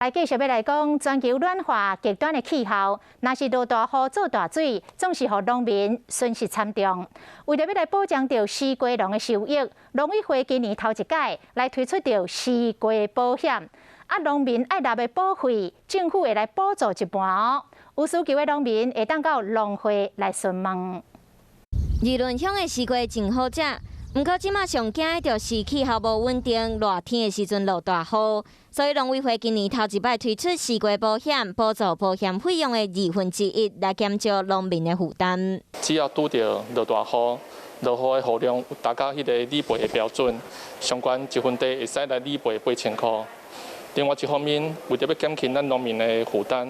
来继续要来讲，全球暖化极端的气候，若是落大雨做大水，总是互农民损失惨重。为了要来保障着西瓜农的收益，农委会今年头一届来推出着西瓜保险，农民爱纳的保费，政府会来补助一半哦。有需求的农民会当到农会来询问。议论乡的西瓜真好食。 不过，即马上惊的就是气候无稳定，热天的时阵落大雨，所以农委会今年头一摆推出西瓜保险，补助保险费用的1/2，来减少农民的负担。只要拄到落大雨，落雨的雨量达到迄个理赔的标准，相关1分地会使来理赔8000块。另外一方面，为着要减轻咱农民的负担，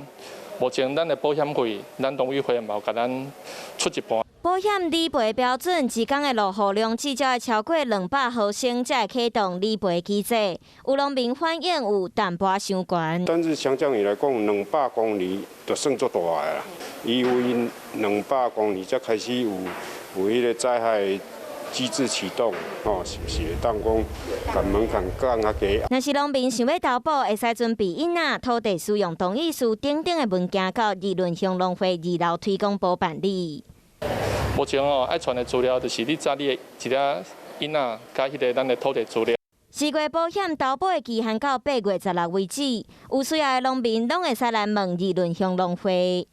目前咱的保险费，咱农委会嘛有甲咱出一半。 保险理赔标准，一天的落雨量至少要超过200毫升，才会启动理赔机制。有农民反映有淡薄伤悬。但是相较于来讲，200公里就算足大个啦。因为200公里才开始有迄个灾害机制启动，是不是会当讲赶门槛降较低？若是农民想要投保，会使准备印啊、土地使用同意书等等的文件，到议论乡农会2楼推广部办理。 目前爱传的资料就是你查你的一粒印仔，加迄个咱的土地资料。西瓜保险投保的期限到8月16为止，有需要的农民拢会使来问议论乡农会。